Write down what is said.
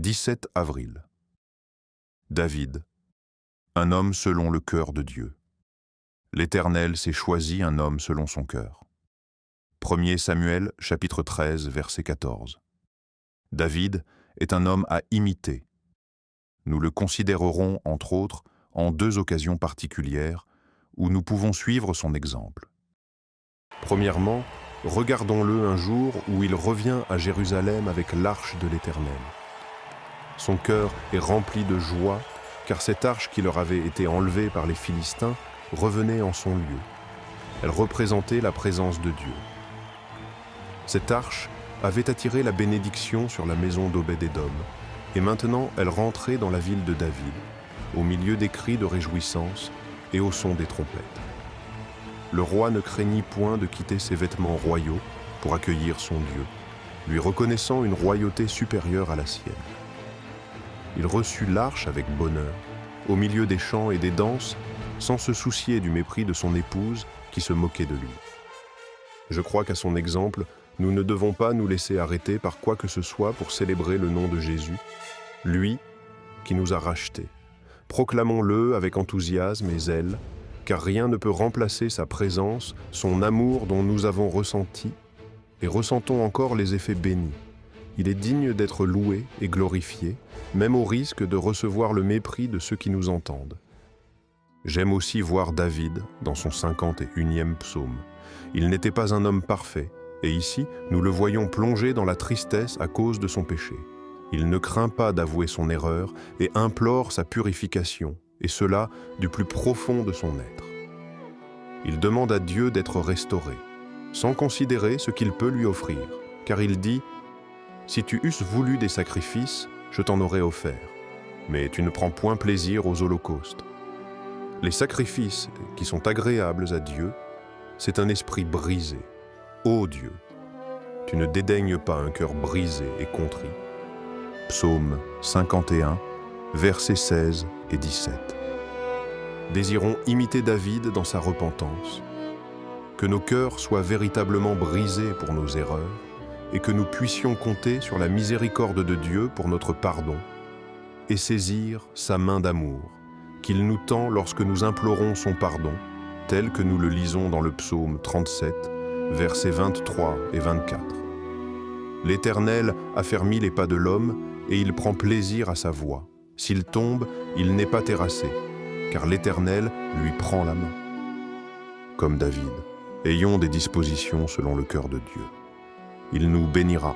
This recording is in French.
17 avril. David, un homme selon le cœur de Dieu. L'Éternel s'est choisi un homme selon son cœur. 1 Samuel, chapitre 13, verset 14. David est un homme à imiter. Nous le considérerons, entre autres, en deux occasions particulières où nous pouvons suivre son exemple. Premièrement, regardons-le un jour où il revient à Jérusalem avec l'arche de l'Éternel. Son cœur est rempli de joie, car cette arche qui leur avait été enlevée par les Philistins revenait en son lieu. Elle représentait la présence de Dieu. Cette arche avait attiré la bénédiction sur la maison d'Obed-Édom, et maintenant elle rentrait dans la ville de David, au milieu des cris de réjouissance et au son des trompettes. Le roi ne craignit point de quitter ses vêtements royaux pour accueillir son Dieu, lui reconnaissant une royauté supérieure à la sienne. Il reçut l'arche avec bonheur, au milieu des chants et des danses, sans se soucier du mépris de son épouse qui se moquait de lui. Je crois qu'à son exemple, nous ne devons pas nous laisser arrêter par quoi que ce soit pour célébrer le nom de Jésus, lui qui nous a rachetés. Proclamons-le avec enthousiasme et zèle, car rien ne peut remplacer sa présence, son amour dont nous avons ressenti, et ressentons encore les effets bénis. Il est digne d'être loué et glorifié, même au risque de recevoir le mépris de ceux qui nous entendent. J'aime aussi voir David dans son 51e psaume. Il n'était pas un homme parfait, et ici, nous le voyons plongé dans la tristesse à cause de son péché. Il ne craint pas d'avouer son erreur et implore sa purification, et cela du plus profond de son être. Il demande à Dieu d'être restauré, sans considérer ce qu'il peut lui offrir, car il dit « Si tu eusses voulu des sacrifices, je t'en aurais offert, mais tu ne prends point plaisir aux holocaustes. » Les sacrifices qui sont agréables à Dieu, c'est un esprit brisé. Ô Dieu, tu ne dédaignes pas un cœur brisé et contrit. Psaume 51, versets 16 et 17. Désirons imiter David dans sa repentance, que nos cœurs soient véritablement brisés pour nos erreurs et que nous puissions compter sur la miséricorde de Dieu pour notre pardon et saisir sa main d'amour qu'il nous tend lorsque nous implorons son pardon, tel que nous le lisons dans le psaume 37, versets 23 et 24. L'Éternel affermit les pas de l'homme et il prend plaisir à sa voie. S'il tombe, il n'est pas terrassé, car l'Éternel lui prend la main. Comme David, ayons des dispositions selon le cœur de Dieu. Il nous bénira